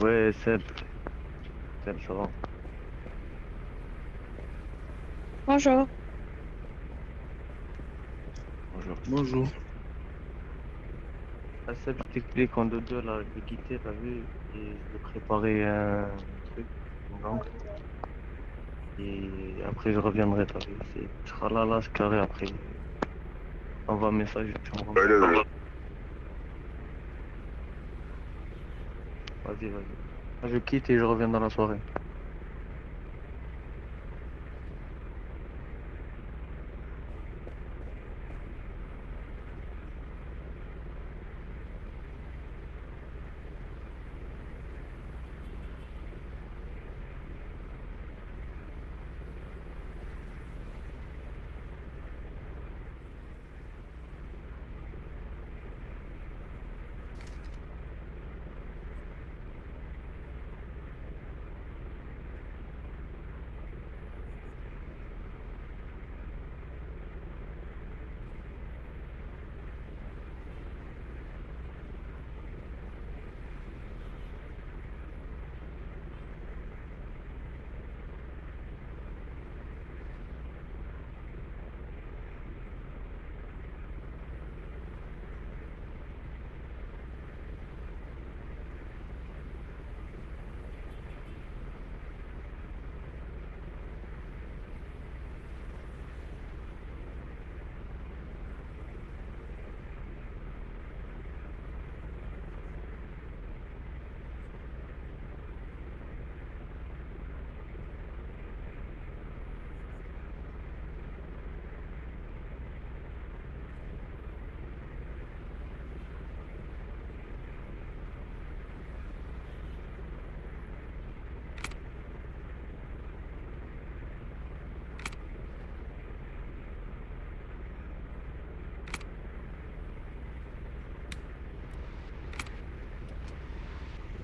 Ouais, Seb, Seb, ça va. Bonjour. Bonjour. Bonjour. Ah, Seb, je t'explique en deux là, je vais quitter, t'as vu, et je vais préparer un truc, une langue, et après je reviendrai, t'as vu, tu seras là, c'est carré, après, envoie un message, tu me rejoins. Vas-y, vas-y. Ah, je quitte et je reviens dans la soirée.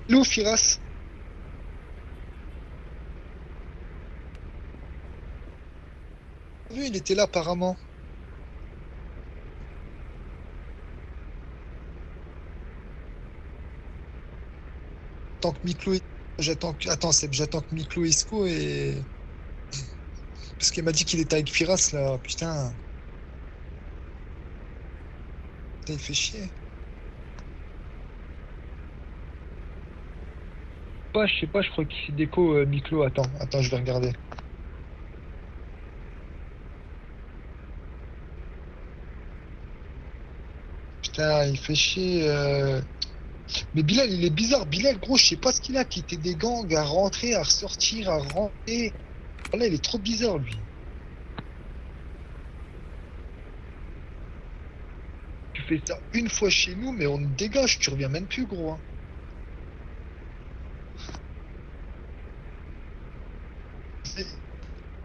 Lou Firas, vu, il était là apparemment. Tant que Miklo, attends, Seb, j'attends que Miklo Isco et parce qu'il m'a dit qu'il était avec Firas là. Putain, il fait chier. Je sais pas, je crois qu'il c'est déco Miklo. Attends, je vais regarder. Putain, il fait chier. Mais Bilal, il est bizarre. Bilal, gros, je sais pas ce qu'il a, quitté des gangs, à rentrer, à ressortir, à rentrer. Là, il est trop bizarre, lui. Tu fais ça une fois chez nous, mais on te dégage, tu reviens même plus, gros, hein.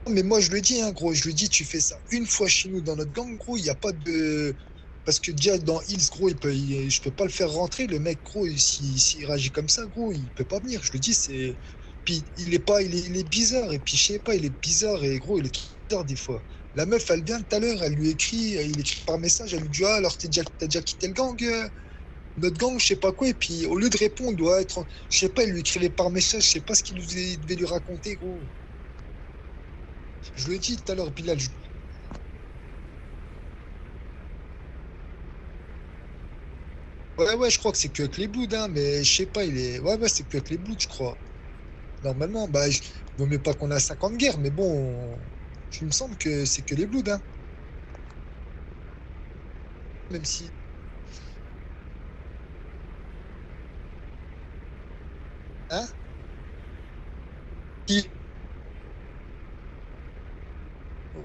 Mais moi, je le dis, hein, gros, je lui dis, tu fais ça une fois chez nous dans notre gang, gros, il n'y a pas de. Parce que déjà, dans Hills, gros, je peux pas le faire rentrer. Le mec, gros, s'il réagit comme ça, gros, il peut pas venir. Je le dis, c'est. Puis, il est pas, il est bizarre. Et puis, je sais pas, il est bizarre. Et gros, il est trop bizarre des fois. La meuf, elle vient tout à l'heure, elle lui écrit, il écrit par message, elle lui dit, ah, alors, t'as déjà quitté le gang, notre gang, je sais pas quoi. Et puis, au lieu de répondre, il doit être. Je sais pas, il lui écrivait par message, je sais pas ce il devait lui raconter, gros. Je lui ai dit tout à l'heure, Bilal, ouais, je crois que c'est que avec les Bloods, hein, mais je sais pas, il est. Ouais, c'est que avec les Bloods, je crois. Normalement, vaut mieux pas qu'on a 50 guerres, mais bon, il me semble que c'est que les Bloods, hein. Même si. Hein? Qui? Oh,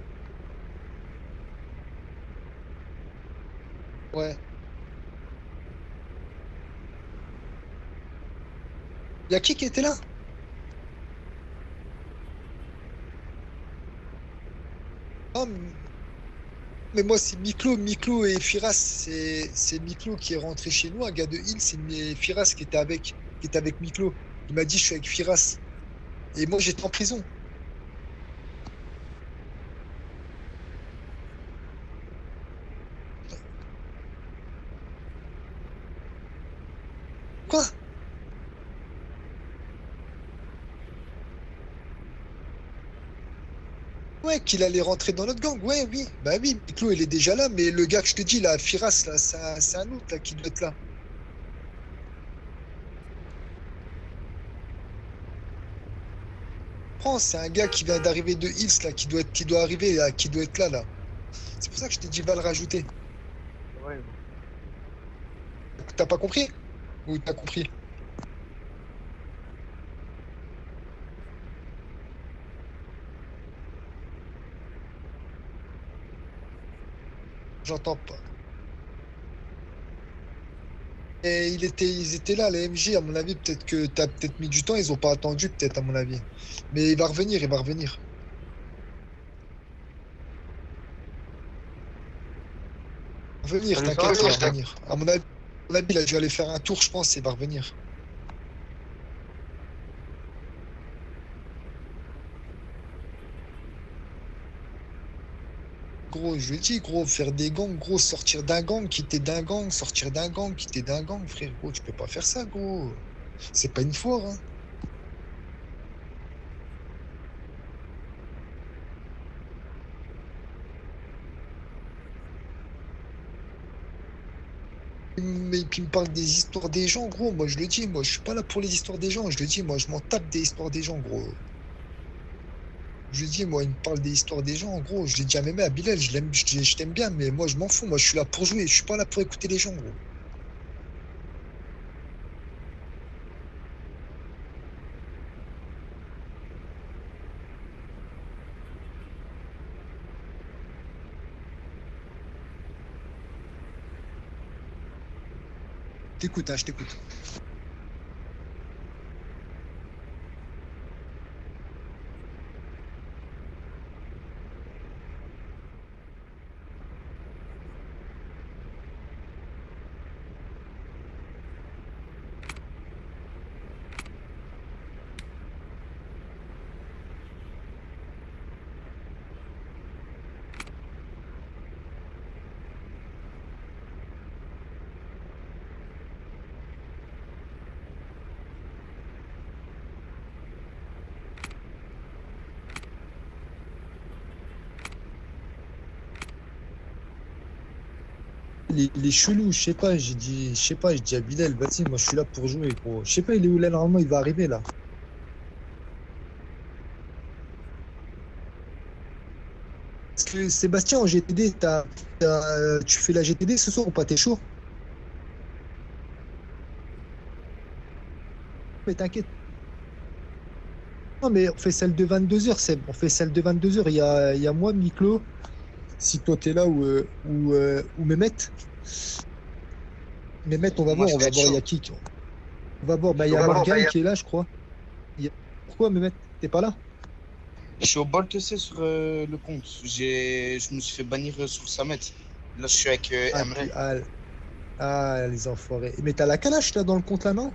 ouais. Il y a qui était là? Ah, mais moi, c'est Miklo et Firas. C'est Miklo qui est rentré chez nous, un gars de Hill, c'est Firas qui était avec Miklo. Il m'a dit, je suis avec Firas. Et moi, j'étais en prison. Quoi? Ouais, qu'il allait rentrer dans notre gang. Ouais, oui. Bah oui, Miklo, il est déjà là, mais le gars que je te dis, là, Firas, là, c'est un autre là, qui doit être là. Prends, c'est un gars qui vient d'arriver de Hills, là, qui doit arriver, là, qui doit être là, là. C'est pour ça que je t'ai dit, va le rajouter. Ouais, T'as pas compris? Ou t'as compris? J'entends pas. Et ils étaient là, les MJ, à mon avis, peut-être que t'as peut-être mis du temps, ils ont pas attendu, peut-être, à mon avis. Mais il va revenir, il va revenir. Revenir, salut, ça va, t'inquiète, il va toi? revenir. À mon avis, il a dû aller faire un tour, je pense, et il va revenir. Gros, je lui dis, gros, faire des gangs, gros, sortir d'un gang, quitter d'un gang, sortir d'un gang, quitter d'un gang, frère, gros, tu peux pas faire ça, gros. C'est pas une foire, hein. Mais puis il me parle des histoires des gens, gros. Moi, je le dis, moi, je suis pas là pour les histoires des gens. Je le dis, moi, je m'en tape des histoires des gens, gros. Je lui dis, moi, il me parle des histoires des gens, gros. Je l'ai dit à même à Bilal, je t'aime bien, mais moi, je m'en fous. Moi, je suis là pour jouer. Je suis pas là pour écouter les gens, gros. T'écoutes, hein, je t'écoute. Il est chelou, je sais pas, j'ai dit à Bilal, vas-y, moi, je suis là pour jouer, gros. Je sais pas, il est où là, normalement, il va arriver, là. Parce que Sébastien, en GTD, tu fais la GTD ce soir ou pas? T'es chaud? Mais t'inquiète. Non, mais on fait celle de 22h, Seb. On fait celle de 22h. Il y a moi, Miklo, si toi t'es là, ou Mehmet. Mehmet, on va Moi, voir, je on vais va être voir, il y chaud. a qui? On va voir, bah, il y a Morgane qui est là, je crois. Pourquoi, Mehmet? T'es pas là? Je suis au Baltec sur le compte. Je me suis fait bannir sur Samet. Là, je suis avec Ah, Emre. les enfoirés. Mais t'as la calache, là, dans le compte, là, non?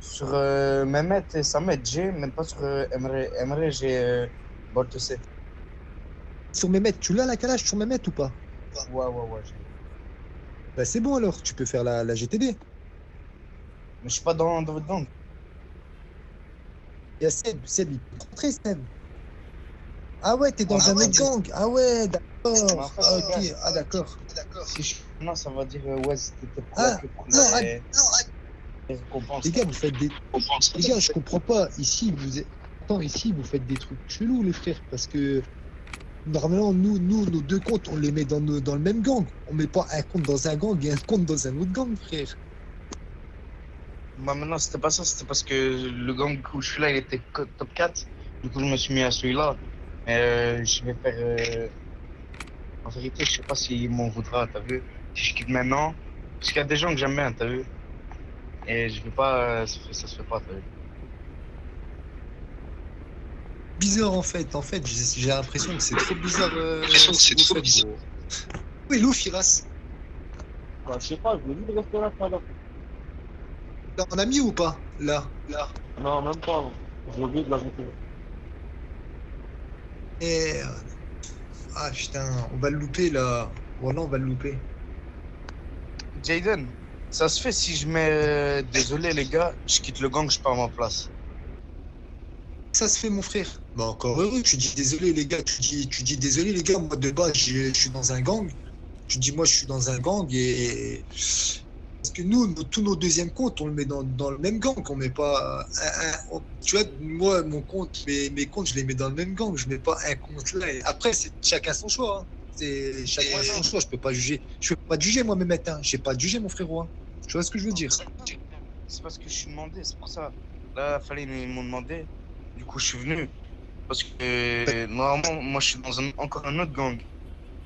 Sur Mehmet et Samet, j'ai, même pas sur Emre. Emre, j'ai Baltec. Sur Mehmet, tu l'as, la calache, sur Mehmet ou pas? Ouais, j'ai. Bah, c'est bon, alors, tu peux faire la GTD. Mais je suis pas dans votre gang. Il y a Seb, il peut rentrer, Seb. Ah ouais, t'es dans un autre gang. Ah ouais, d'accord. fait, Ah, ouais. ok, ah d'accord. Si je suis maintenant, ça va dire ouais, c'était pour Ah, pour non, les récompenses. les gars, vous faites des... Les gars, je comprends pas. Ici, Attends, ici, vous faites des trucs chelous, les frères, parce que normalement, nos deux comptes, on les met dans le même gang. On met pas un compte dans un gang et un compte dans un autre gang, frère. Bah, maintenant, c'était pas ça, c'était parce que le gang où je suis là, il était top 4. Du coup, je me suis mis à celui-là. Je vais faire. En vérité, je sais pas s'il m'en voudra, t'as vu? Si je quitte maintenant, parce qu'il y a des gens que j'aime bien, t'as vu? Et je veux pas. Ça se fait pas, t'as vu? Bizarre, en fait. J'ai l'impression que c'est trop bizarre. l'impression que ce c'est que vous trop faites, bizarre. gros. Où est Firas? bah, je sais pas, je l'ai vu de rester là tout à l'heure. T'as un ami ou pas? Là. Non, même pas. J'ai oublié de l'ajouter. Et... Ah putain, on va le louper là. Voilà, on va le louper. Jaden, ça se fait si je mets. Désolé, les gars, je quitte le gang, je pars à ma place. Ça se fait, mon frère. Bah, encore heureux, tu dis désolé, les gars. Tu dis désolé, les gars. Moi, de base, je suis dans un gang. Tu dis, moi, je suis dans un gang et. Parce que nous, tous nos deuxièmes comptes, on le met dans le même gang. On met pas tu vois, moi, mon compte, mes comptes, je les mets dans le même gang. Je mets pas un compte là. Et après, c'est chacun son choix. Hein. C'est chacun son choix. Je peux pas juger. Je peux pas te juger, moi, mes mecs. Hein. J'ai pas à te juger, mon frérot. Hein. Tu vois ce que je veux dire? C'est parce que je suis demandé, c'est pour ça. Là, fallait ils m'ont demandé. Du coup, je suis venu. Parce que normalement, moi, je suis dans encore un autre gang.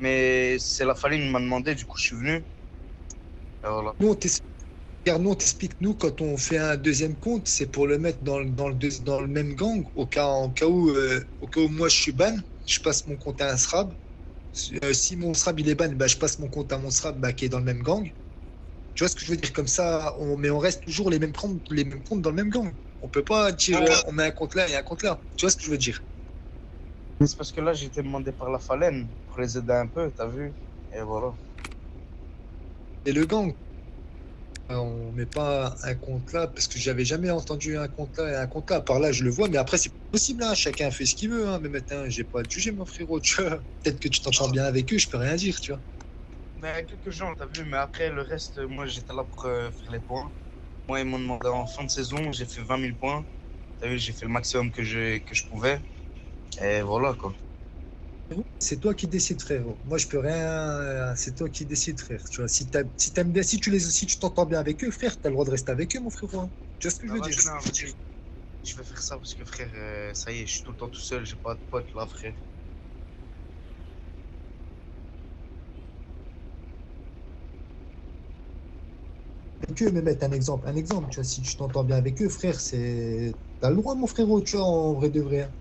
Mais c'est la Faline qui m'a demandé, du coup, je suis venu. Et voilà. Nous, regarde, nous, on t'explique, nous, quand on fait un deuxième compte, c'est pour le mettre dans le même gang, au cas où moi je suis ban, je passe mon compte à un SRAB. Si mon SRAB il est ban, bah, je passe mon compte à mon SRAB bah, qui est dans le même gang. Tu vois ce que je veux dire? Comme ça, mais on reste toujours les mêmes comptes dans le même gang. On peut pas dire on met un compte là et un compte là. Tu vois ce que je veux dire? Mais c'est parce que là, j'ai été demandé par la Falène pour les aider un peu, t'as vu? Et voilà. Et le gang, on met pas un compte là parce que j'avais jamais entendu un compte là et un compte là. Par là, je le vois, mais après, c'est possible. Hein. Chacun fait ce qu'il veut. Hein. Mais maintenant, j'ai pas à te juger, mon frérot. Tu vois. Peut-être que tu t'entends bien avec eux, je peux rien dire, tu vois. Mais quelques gens, t'as vu, mais après, le reste, moi, j'étais là pour faire les points. Moi, ils m'ont demandé en fin de saison, j'ai fait 20 000 points. T'as vu, j'ai fait le maximum que je pouvais. Et voilà, quoi. C'est toi qui décides, frérot. Moi, je peux rien. C'est toi qui décides, frère. Tu vois, si t'aimes bien, si tu t'entends bien avec eux, frère, t'as le droit de rester avec eux, mon frérot. Hein. Tu vois ce que je veux dire? Non, je vais faire ça parce que, frère, ça y est, je suis tout le temps tout seul, j'ai pas de potes là, frère. Avec eux, mais mettre un exemple, tu vois, si tu t'entends bien avec eux, frère, t'as le droit, mon frérot, tu vois, en vrai de vrai. Hein.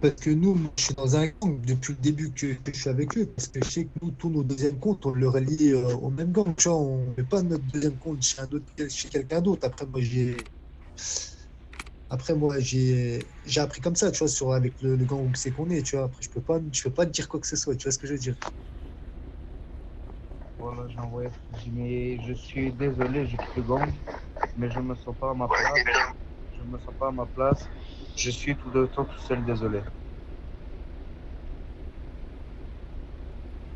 Parce que nous, moi, je suis dans un gang depuis le début que je suis avec eux, parce que je sais que nous, tous nos deuxièmes comptes, on le relie au même gang, tu vois, on ne met pas notre deuxième compte chez quelqu'un d'autre. Après, moi, j'ai appris comme ça, tu vois, avec le gang où c'est qu'on est, tu vois. Après, je peux pas te dire quoi que ce soit, tu vois ce que je veux dire. Voilà, j'ai envoyé. J'ai dit, mais je suis désolé, j'ai quitté le gang, mais je me sens pas à ma place. Je me sens pas à ma place. Je suis tout le temps tout seul, désolé.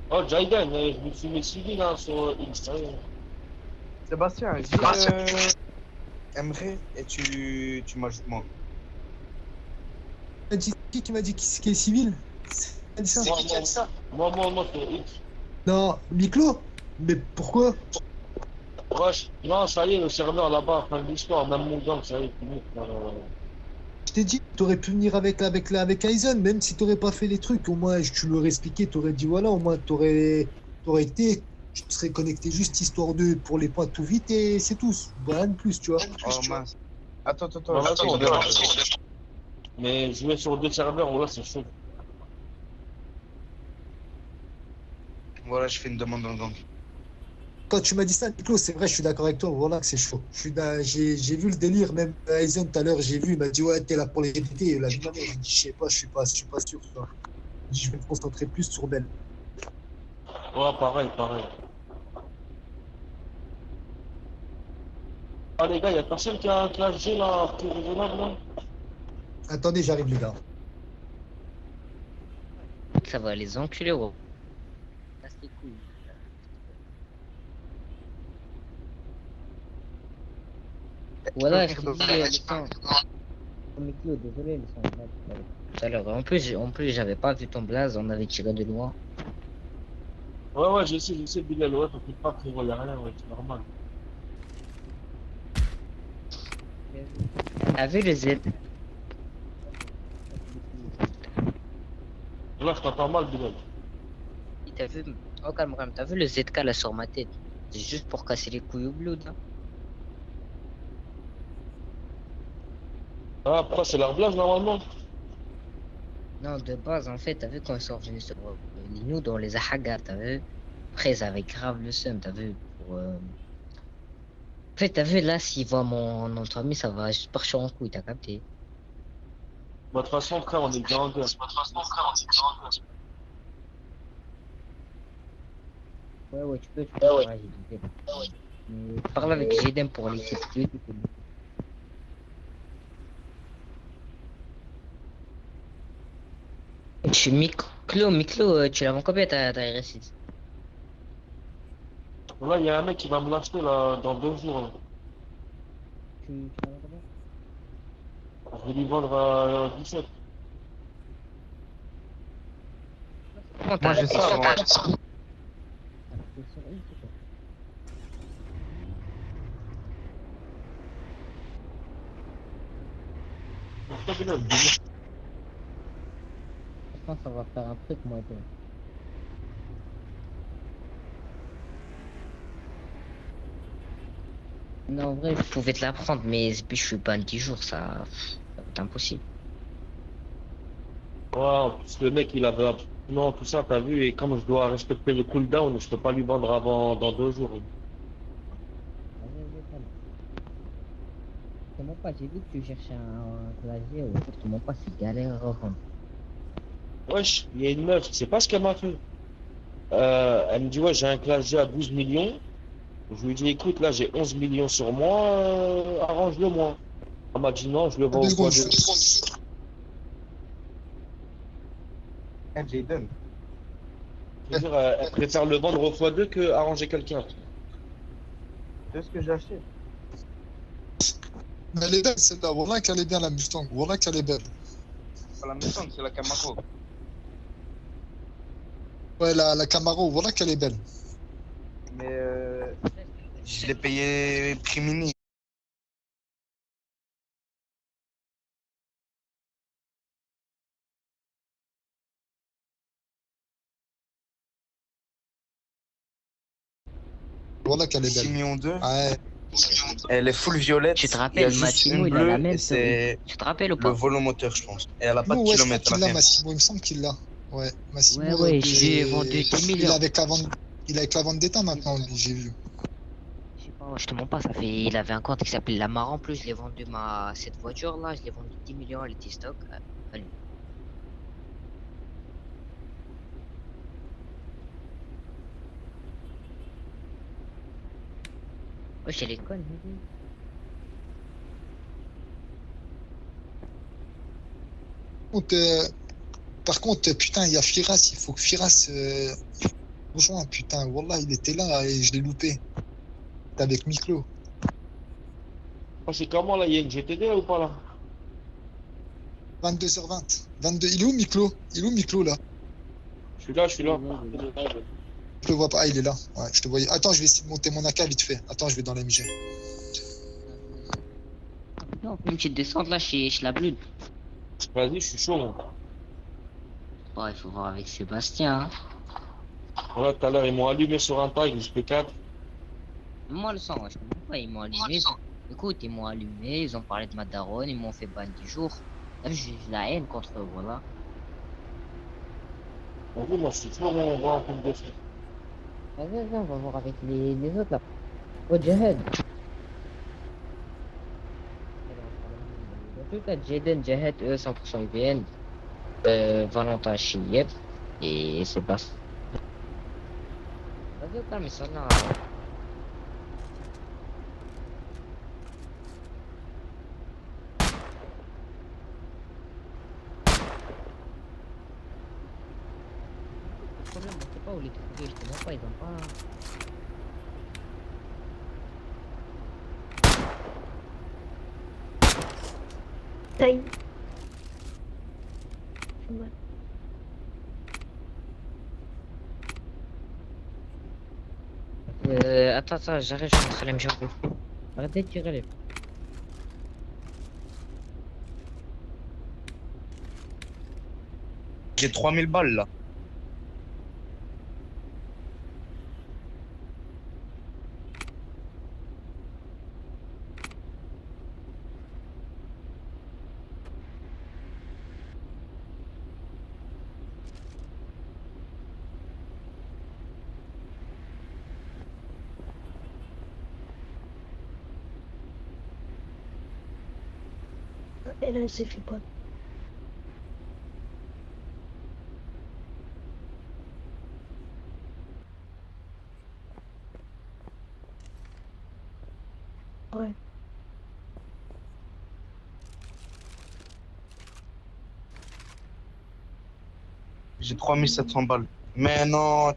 Oh, Jaden, je me suis mis suivi là sur Instagram. Sébastien, Emre, et tu m'ajoutes moi. Qui m'a dit qui est civil? Qui a dit ça? Moi, c'est X. Non, Miklo? Mais pourquoi? Wesh, non, ça y est, le serveur là-bas, fin de l'histoire, même mon gang, ça y est, fini. Je t'ai dit, tu aurais pu venir avec Aizen, même si tu n'aurais pas fait les trucs. Au moins, tu l'aurais expliqué, tu aurais dit voilà, au moins, t'aurais été, tu te serais connecté juste histoire de pour les points tout vite et c'est tout. Rien de plus, tu vois. Oh mince. Attends, Non, je attends, regarde. mais jouer sur deux serveurs, là, c'est chaud. Voilà, je fais une demande dans le gang. Quand tu m'as dit ça, Nico, c'est vrai, je suis d'accord avec toi, voilà que c'est chaud. J'ai vu le délire, même Aizen tout à l'heure, j'ai vu, il m'a dit ouais, t'es là pour les répéter. La vie de ma mère, j'ai dit, je sais pas, je suis pas sûr. Tu vois. J'ai dit, je vais me concentrer plus sur Belle. Ouais, pareil. Ah, les gars, y'a personne qui a G là, plus raisonnable là? Attendez, j'arrive, les gars. Ça va les enculer, gros. Casse les couilles. Voilà, je te dis, le sang. Miklo, désolé, le sang. Tout à l'heure. En plus, j'avais pas vu ton blaze, on avait tiré de loin. Ouais, je sais, Bilal, ouais, t'inquiète pas, frérot, y'a rien, ouais, c'est normal. T'as vu le Z? Là, je t'entends mal, Bilal. T'as vu? Oh, calme, t'as vu le ZK là sur ma tête? C'est juste pour casser les couilles au blood, hein. Ah, pourquoi c'est leur blase normalement? Non, de base, en fait, t'as vu quand ils sont revenus sur Linou dans les Ahagar, t'as vu? Après, ils avaient grave le seum, t'as vu? En fait, t'as vu, là, s'ils voient mon nom de famille, ça va juste partir en couille, t'as capté? Bah, de toute façon, frère, on est déjà en guerre. Ouais, ouais, tu peux parler, j'ai dit. Mais parle avec Jaden pour l'équipe. Je suis Miklo, tu l'as vendu combien ta RS6? Là, il y a un mec qui va me l'acheter là, dans 2 jours, là. Tu l'as vendu combien? Je vais lui vendre à 17. Comment Moi, j'ai ça, moi. t'es sur une, c'est quoi? Pourquoi tu l'as dit? Je pense qu'on va faire un truc, moi et toi. Non, en vrai, je pouvais te l'apprendre, mais je suis pas 10 jours, ça va être impossible. Ouais, en plus, le mec, il avait absolument tout ça, t'as vu, et comme je dois respecter le cooldown, je peux pas lui vendre avant dans 2 jours. Vas-y, calme. C'est mon pas, j'ai vu que tu cherchais un clavier ou c'est mon pas, c'est galère à revendre. Wesh, il y a une meuf, tu sais pas ce qu'elle m'a fait. Elle me dit, ouais, j'ai un clavier à 12 millions. Je lui dis, écoute, là, j'ai 11 millions sur moi, arrange-le moi. Elle m'a dit, non, je le vends Deux au poids secondes, de. deux secondes. Jaden. Je veux dire, elle préfère le vendre au fois 2 que arranger quelqu'un. C'est ce que j'ai acheté. Mais elle est belle celle-là, voilà qu'elle est bien la Mustang, voilà qu'elle est belle. Pas la Mustang, c'est la Camaro. Ouais, la Camaro, voilà qu'elle est belle. Mais je l'ai payé prix mini. Voilà qu'elle est 6 belle. millions 2. Ouais, Elle est full violette. Tu te Il y a rappelles, juste Massimo, une il a la bleue même et c'est Tu te rappelles ou le pas? volomoteur, je pense. Et elle a pas de Massimo, ouais, je crois kilomètres, elle qu'il a l'a, rien. Massimo, il me semble qu'il l'a. Ouais, Massimo, Ouais, ouais, je lui ai vendu 10 il est millions. avec la vente, il est avec la vente d'état maintenant, lui, j'ai vu. Je sais pas, je te mens pas, ça fait. Il avait un compte qui s'appelait Lamar en plus, je l'ai vendu cette voiture là, je l'ai vendu 10 millions, elle était stock. À lui. Ouais, chez les connes, Contre, par contre, putain, il y a Firas, il faut que Firas rejoigne, putain, Wallah, il était là et je l'ai loupé. T'es avec Miklo. Oh, c'est comment là, il y a une GTD là ou pas là? 22h20. 22. Il est où Miklo? Il est où Miklo là? Je suis là, je suis là. Je le vois pas. Ah, il est là. Ouais, je te voyais. Attends, je vais essayer de monter mon AK vite fait. Attends, je vais dans l'MG. Non, on fait une petite descente là chez la Blud. Vas-y, je suis chaud, moi. Ouais, il faut voir avec Sébastien. Hein. Voilà, tout à l'heure, ils m'ont allumé sur un tag, je P4. Moi le sang, ouais, je comprends pas, ils m'ont allumé. Écoute, ils m'ont allumé, ils ont parlé de ma daronne, ils m'ont fait ban 10 jours. Là, j'ai la haine contre eux, voilà. Vas-y, moi, je suis chaud, on va en train de descendre. Vas-y, on va voir avec les autres là. Oh, Jihad. En tout cas, Jaden, Jihad, eux, 100% ils viennent. Valentin, Chiep. Et Sébastien. Vas-y, au calme, ça là. Le problème, je sais pas où les trouver, je te mens pas, ils ont pas. Taille. Ouais. Attends, j'arrive, je suis en train de me jambes. Arrêtez de tirer les. J'ai 3000 balles là. Et là, elle s'est fait pas. J'ai 3700 balles. Mais non,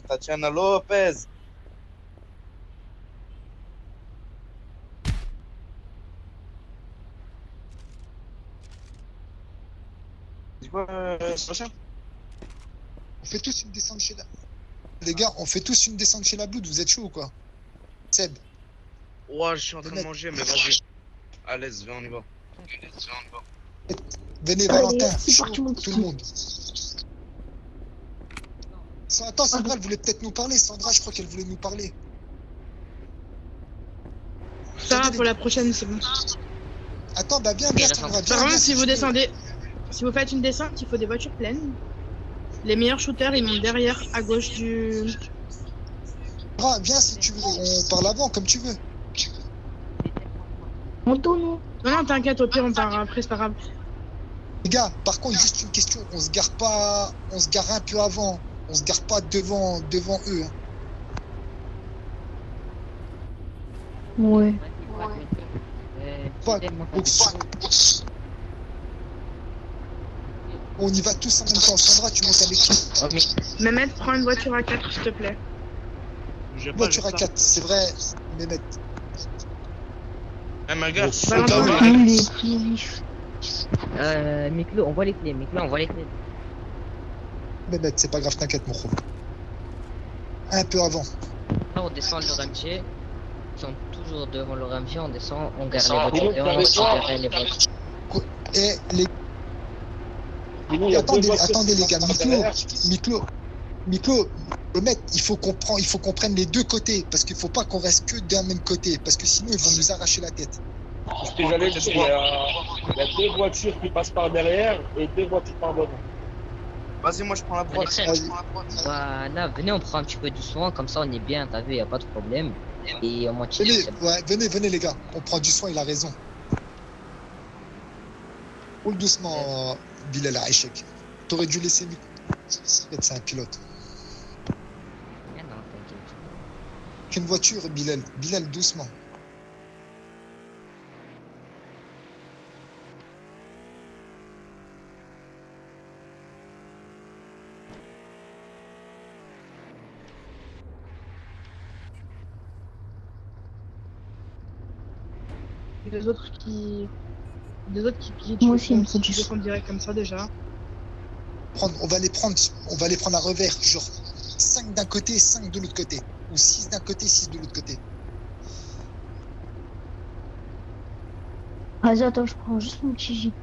Tatiana Lopez. C'est quoi, Sacha? On fait tous une descente chez la... Les gars, on fait tous une descente chez la Blood, vous êtes chaud ou quoi? Seb, Ouais, je suis en train de manger, mais vas-y. À l'aise, viens, on y va. venez Allez, Valentin, c'est chaud, parti, mon tout le petit. monde. Attends, Sandra, elle voulait peut-être nous parler. Sandra, je crois qu'elle voulait nous parler. Ça, Attendez, pour la prochaine, c'est bon. Attends, bah viens, Bien, Sandra, Par viens. Par contre, viens, si vous tu veux. descendez, si vous faites une descente, il faut des voitures pleines. Les meilleurs shooters, ils montent derrière, à gauche du. Sandra, viens si tu veux, on parle avant, comme tu veux. Moto, non? Non, non, t'inquiète, au pire, on part après, c'est pas grave. Les gars, par contre, juste une question, on se gare pas, on se gare un peu avant, on se gare pas devant eux. Hein. Ouais. Pas- donc, on y va tous en même temps. Sandra, tu montes avec qui? Mehmet, prends une voiture à 4, s'il te plaît. Voiture à 4, c'est vrai, Mehmet. Eh, ma gars, Valentin, t'as- Ah, les plus vifs. Miklo, on voit les clés. Miklo, on voit les clés. Mehmet, c'est pas grave, t'inquiète, mon gros. Un peu avant. Là, on descend le RMG. Ils sont toujours devant le RMG. On descend, on garde Ça, les voitures vous, et on avec toi récupère les voitures. Et les... Sinon, il y a Attendez, deux voitures attendez, qui les gars, passent par derrière. Miklo, Mehmet, il faut qu'on prenne les deux côtés, parce qu'il faut pas qu'on reste que d'un même côté, parce que sinon ils vont nous arracher la tête. Ce que j'allais dire, il y a deux voitures qui passent par derrière et deux voitures par devant. Vas-y, moi je prends la droite. Allez, Moi, je prends la droite. Voilà, venez, on prend un petit peu doucement. Comme ça, on est bien. T'as vu, y a pas de problème. Et on monte. Venez les gars, on prend du soin, il a raison. Roule doucement, Bilal Aïchek. T'aurais dû laisser Miklo. C'est un pilote. Ah non, t'inquiète. Qu'une voiture, Bilal, doucement. Les autres qui. Les autres qui Moi aussi, il me faut qui du descendent direct comme ça déjà. On va les prendre à revers, genre 5 d'un côté, 5 de l'autre côté. Ou 6 d'un côté, 6 de l'autre côté. Vas-y, attends, je prends juste mon petit jeep.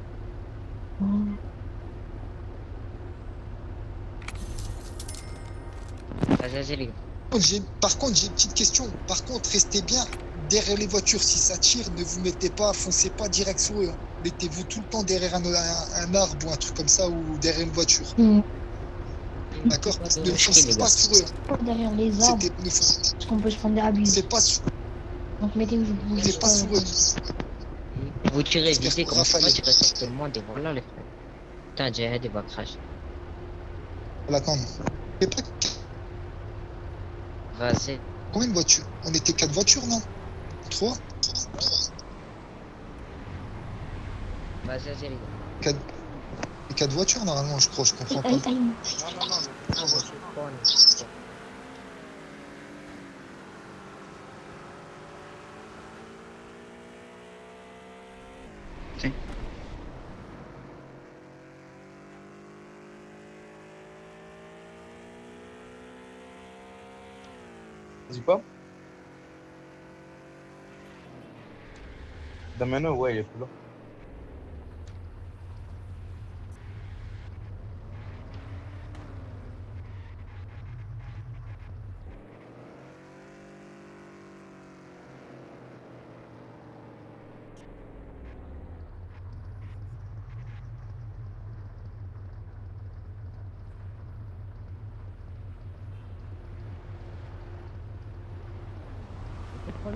Vas-y, les gars. Par contre, j'ai une petite question. Par contre, restez bien derrière les voitures. Si ça tire, ne vous mettez pas, foncez pas direct sur eux. Mettez-vous tout le temps derrière un arbre ou un truc comme ça, ou derrière une voiture. D'accord? Ne foncez pas sur eux. Pas derrière les arbres, parce qu'on peut se prendre des abus. C'est pas sur Donc mettez-vous c'est pas sur eux. Vous tirez J'espère vite, qu'on comme va ça, falloir- tirer sur tout le monde. Et voilà, les frères. Putain, Jihad, il va crash. On va attendre. C'est pas Vas-y. combien de voitures? On était 4 voitures, non? 3? Vas-y, les gars. 4 voitures, normalement, je crois. Je comprends pas. Allez, allez. Vas-y, quoi? Damano, ouais, il est plus là.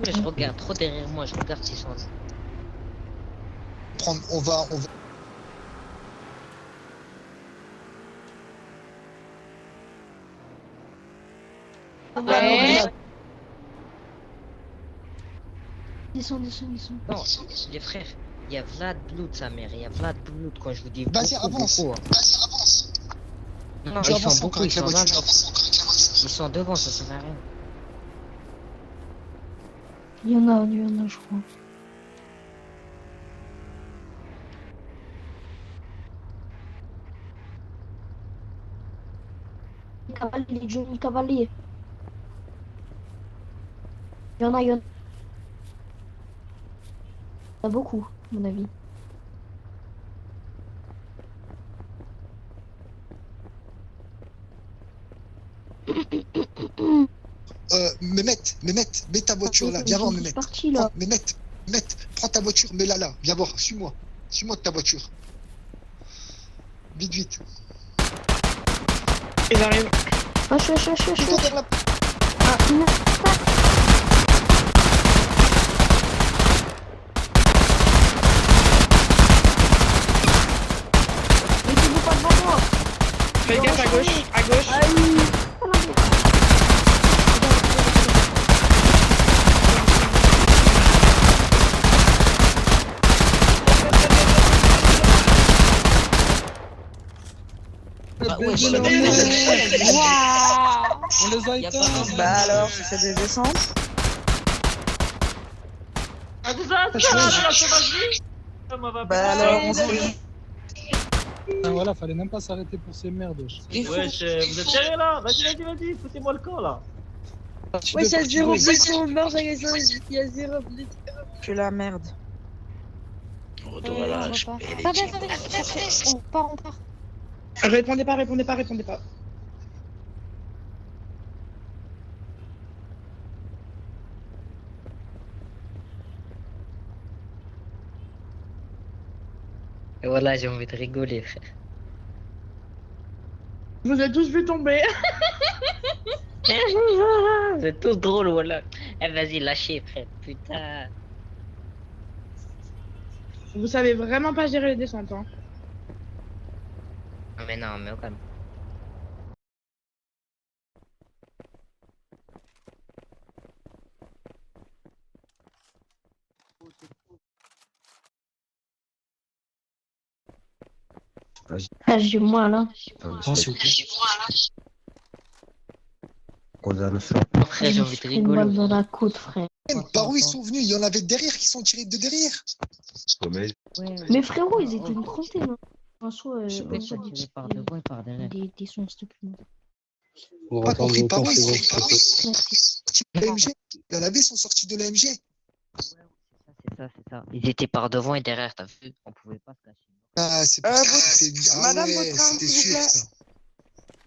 Je regarde trop derrière moi, je regarde s'ils sont là. On va. Ouais. Descends. Non, les frères, il y a Vlad Blood, sa mère. Il y a Vlad Blood quand je vous dis. Vas-y, beaucoup, avance. beaucoup, hein. Vas-y, avance. Non, Tu ils avances sont encore beaucoup, ils avec la sont voiture. 20. Ils sont devant, ça sert à rien. Il y en a, je crois. Cavalier, Johnny Cavalier. Il y en a beaucoup, à mon avis. Mets ta voiture là, viens voir, Ils sont Mehmet. tous partis là. Mehmet, prends ta voiture, mets-la là, viens voir, suis-moi. Suis-moi de ta voiture. Vite, vite. Ils arrivent. Wesh. Plutôt vers la... Ah, non. Mettez-vous pas devant moi. Fais gaffe à gauche, à gauche. Ah, ouais, bébé, je- On les a Y a éteints. pas un- Bah alors, tu fais des descentes? Bah alors, on se... Ah, voilà, fallait même pas s'arrêter pour ces merdes. Wesh, Vous êtes sérieux là? Vas-y, foutez-moi le camp là. Ouais, c'est 0 blitz, on meurt, il y a 0 blitz. Tu la merde. On part. Répondez pas. Et voilà, j'ai envie de rigoler, frère. Vous êtes tous vu tomber. C'est tout drôle, voilà. Eh, vas-y, lâchez, frère. Putain. Vous savez vraiment pas gérer les descentes, hein. Mais non, mais au calme. Ah, j'ai moi là. Attention. Frère, j'ai envie de Une balle rigoler. dans la côte, frère. Par où ils sont venus? Il y en avait derrière qui sont tirés de derrière. Mais frérot, ils étaient une trentaine. Hein. En soi, Je peux ça pas tirer par devant et par derrière. des sons, s'il te plaît. Pas compris par où ils sont Merci. sortis de l'AMG. Il y en avait, ils sont sortis de l'AMG. C'est ça. Ils étaient par devant et derrière, t'as vu? On pouvait pas se cacher. Ah, c'est pour ça que c'était... Ah Madame, ouais, votre arme, c'était s'il vous sûr, plaît.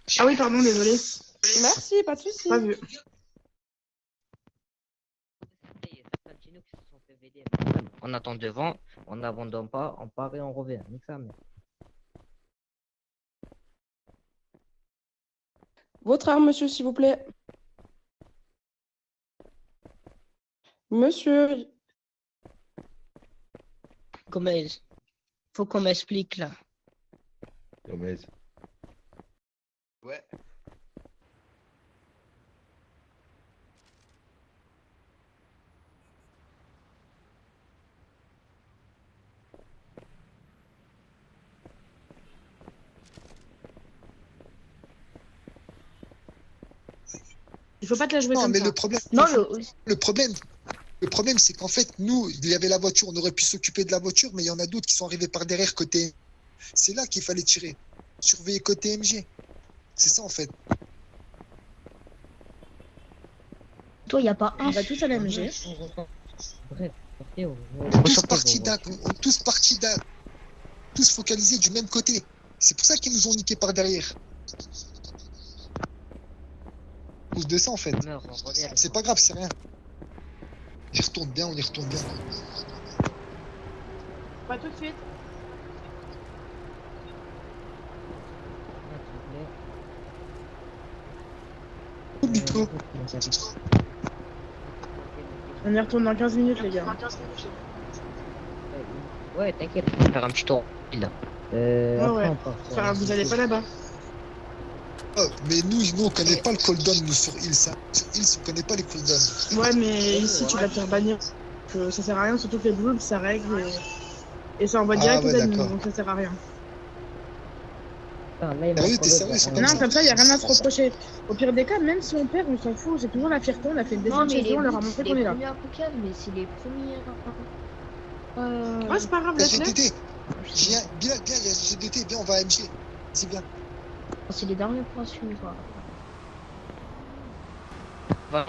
ça. Ah oui, pardon, désolé. Merci, pas de soucis. Pas vu. Il y a certains de chez nous qui se sont fait VD. On attend devant, on n'abandonne pas, on part et on revient. Nique sa mère. Votre arme, monsieur, s'il vous plaît. Monsieur, Gomez, faut qu'on m'explique là. Ouais. Il faut pas te la jouer Non, comme mais ça. le problème, Non, le problème, c'est qu'en fait, nous, il y avait la voiture, on aurait pu s'occuper de la voiture, mais il y en a d'autres qui sont arrivés par derrière côté. C'est là qu'il fallait tirer. Surveiller côté MG. C'est ça, en fait. toi, y a pas un. On va tous à l'AMG. Bref, sortez, Tous partis d'un. Tous focalisés du même côté. C'est pour ça qu'ils nous ont niqué par derrière. À cause de ça, en fait. C'est pas grave, c'est rien. On y retourne bien. Pas tout de suite. Nico. On y retourne dans 15 minutes, les gars. Ouais, t'inquiète, on va faire un petit tour. Là. Ouais. On part. Enfin, vous allez pas là-bas. Oh, mais nous, on connaît pas le cooldown, nous, sur Hills. Hein. Sur Hills, on connaît pas les cooldowns. Ouais, mais ici, tu vas te faire bannir. Que ça sert à rien, surtout que les bloops, ça règle et ça envoie direct ouais, aux ennemis, d'accord. donc ça sert à rien. Putain, là, il m'a Sérieux, t'es encore sérieux, c'est eu comme Non, ça? comme ça, il n'y a rien à se reprocher. Au pire des cas, même si on perd, on s'en fout. C'est toujours la fierté. On a fait une Non, descente mais chez eux, les on leur buts, a montré c'est qu'on les est là. premiers Pokémon, mais c'est les premiers. Ouais, c'est pas grave, laisse-le. GDT, viens, viens, viens, il y a GDT, viens, on va à MG. Vas-y, viens. C'est les derniers points suivants, quoi. Voilà.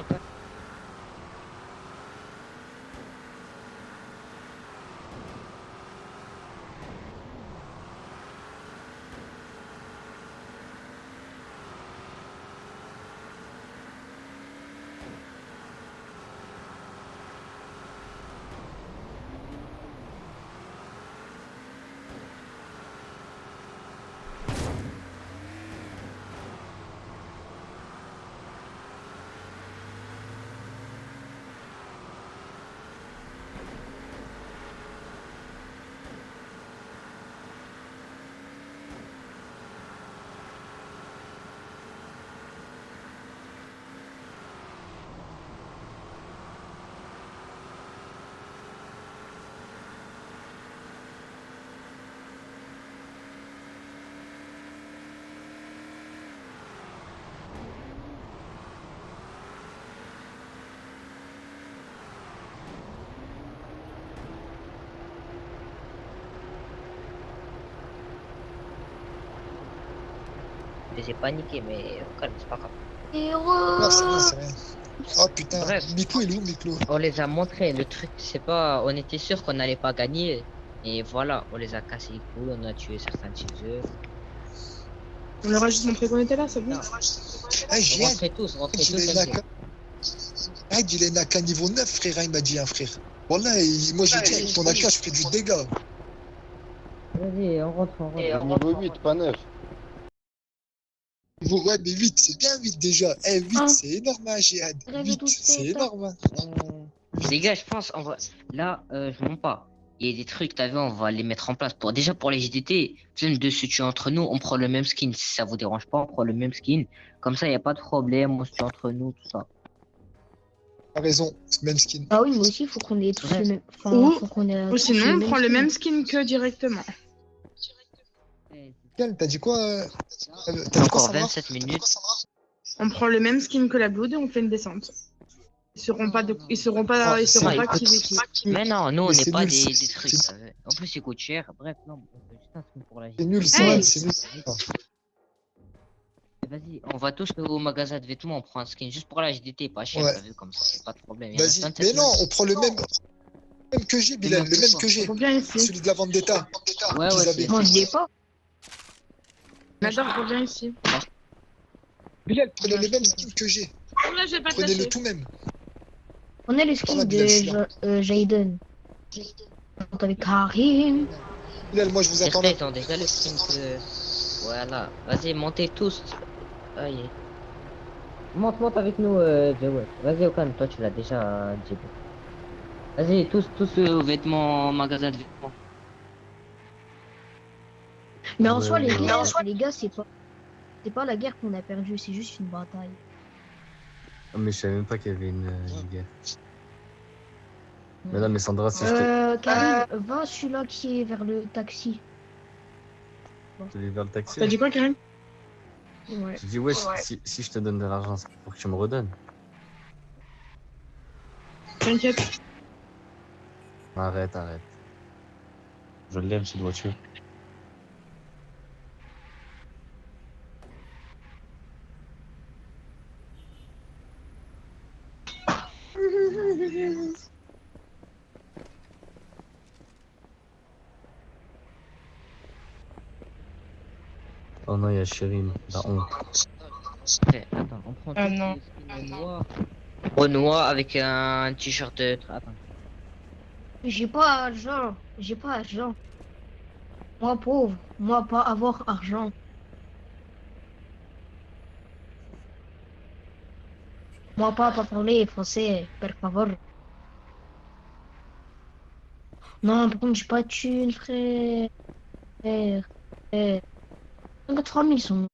J'ai paniqué, mais au calme, c'est pas grave. Non, c'est rien, c'est rien. Oh putain, Bref. Miklo, il est où, Miklo? On les a montrés. Le truc, c'est pas. On était sûr qu'on n'allait pas gagner. Et voilà, on les a cassés les couilles, on a tué certains de chez eux. On leur a juste montré qu'on était là, c'est bon. Non. Ah, Jihad, Rentrez tous, rentrez il tous. est naka. Ah, il est naka niveau 9, frère, il m'a dit, un frère. Voilà, moi j'ai dit, avec ton naka, je fais du dégât. Vas-y, on rentre, on rentre. Niveau 8, pas 9. Ouais, mais 8, c'est bien 8 déjà. Eh, 8, Ah. c'est énorme, hein, Jihad. Réveille 8, tous c'est tes énorme. Hein. Les gars, je pense, là, je mens pas. Il y a des trucs, t'as vu, on va les mettre en place. Déjà pour les GDT, plein de se tuer entre nous, on prend le même skin. Si ça vous dérange pas, on prend le même skin. Comme ça, il n'y a pas de problème, on se tue entre nous, tout ça. T'as raison, même skin. Ah oui, mais aussi, il faut qu'on ait tous Ouais. le même. Ou- faut qu'on ait Ou tous sinon, on prend le skin. même skin que directement. Quel, t'as dit quoi T'as dit quoi, Encore Sandra 27 minutes. On prend le même skin que la Blood et on fait une descente. Ils seront pas Ah, c'est- activés. Mais non, nous, on Mais n'est c'est pas nul, des c'est- trucs. c'est- ça veut- En plus, il coûte cher. Bref, non, on fait juste un skin pour la C'est nul, Hey c'est nul. Vas-y, on va tous au magasin de vêtements, on prend un skin juste pour la GDT, pas cher, Ouais. t'as vu, comme ça, c'est pas de problème. Il reste Vas-y, 27 mais non, minutes. on prend le même que j'ai, Bilal, le même que j'ai. Faut bien ici. Celui de la Vendetta. Ouais, qu'ils ouais, avaient. c'est- Moi, je l'ai pas. Nadar, reviens ici. Bilal, prenez le même skin que j'ai. Là, j'ai pas Prenez le lâché. tout même. On a le skin Voilà, de Bilal, je suis là. Jaden. Avec Karim. Bilal, moi je vous attends Certains, là. ils ont déjà le skin que... Voilà, vas-y, montez tous. Aïe. Monte avec nous, Jawed. Vas-y, Okan, toi tu l'as déjà, Djibo. Vas-y, tous aux vêtements, magasin de vêtements. Mais en Ouais, soi, ouais. les gars, c'est pas la guerre qu'on a perdue, c'est juste une bataille. Oh, mais je savais même pas qu'il y avait une guerre. Mais non, mais Sandra, si je Karim, va celui-là qui est vers le taxi. te vais vers le taxi, T'as dit quoi, Karim? Ouais. je dis ouais, si je te donne de l'argent, c'est pour que tu me redonnes. T'inquiète. Arrête. Je l'aime cette voiture. Oh non, il y a Chérine, la honte. Attends, on prend Ah tous non. les skins noirs. Renoir avec un t-shirt de... Attends. J'ai pas argent. Moi pauvre, moi pas avoir argent. Moi pas parler français, per favor. Non, par contre, j'ai pas de thune, frère. Frère. 3000 sont.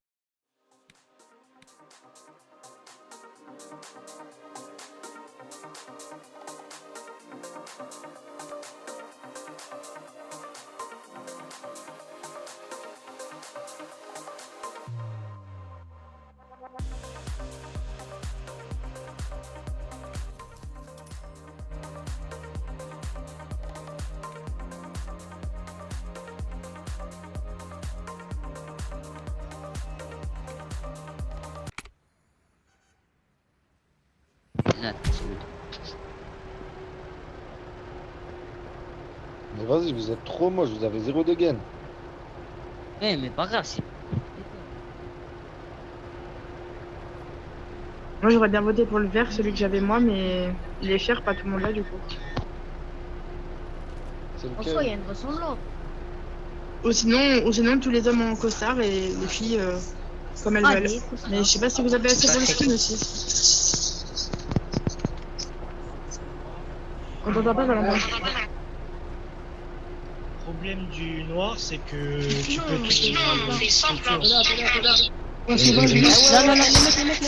Mais vas-y, vous êtes trop moche, vous avez 0 de gain. Ouais, mais pas grave, c'est. Moi, j'aurais bien voté pour le vert, celui que j'avais moi, mais il est cher, pas tout le monde là, du coup. C'est En soi, il y a lequel? une ressemblance. Ou sinon, tous les hommes en costard et les filles comme elles veulent. Allez, écoute ça. Mais je sais pas si vous avez assez pour le skin aussi. On t'entend pas, Valentin. Le problème du noir, c'est que tu Non, peux mais te. c'est simple, hein. Ouais, c'est bon, je laisse. Non, non, non, les mecs.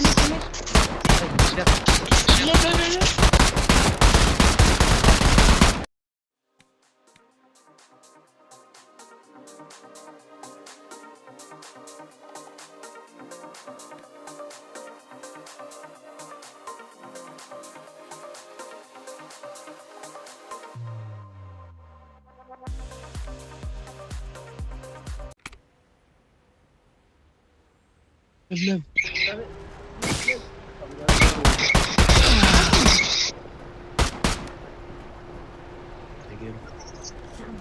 Lève.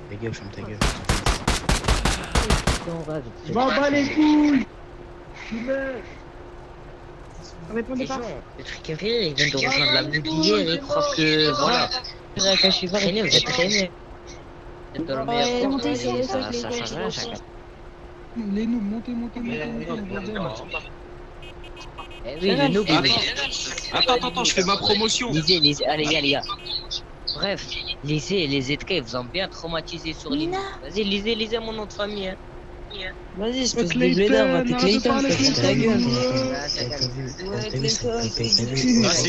Ta gueule, ferme ta gueule. Je m'en bats les couilles. Répondez pas. Le truc est vrai, ils viennent de rejoindre la bouclière et ils croient que. Voilà. Traînez, vous êtes traînés. Vous êtes dans le meilleur camp, montez, ça c'est ça les change rien, chacun. Les noobs, montez, on va bien. Eh oui, le noob, il veut. Attends, je fais ma promotion. Lisez, allez, les gars. Bref, lisez, les étraits vous ont bien traumatisé sur les. Vas-y, lisez mon nom de famille. Hein. Vas-y, espèce de blédard, va te Clayton, ta gueule. T'as vu ça?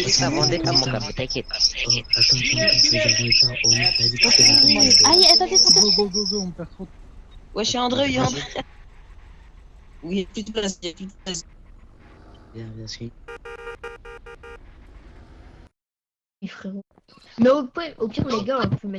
Ça vendait à mon cap, t'inquiète. Attends, je vais dire ça. Oh, t'as vu que c'est Aïe, attends. Go, on perd trop. Ouais, chez André, il y a André. Oui, il y a plus de place, Viens, Sky. Oui, frérot. Mais au pire, les gars, on peut mettre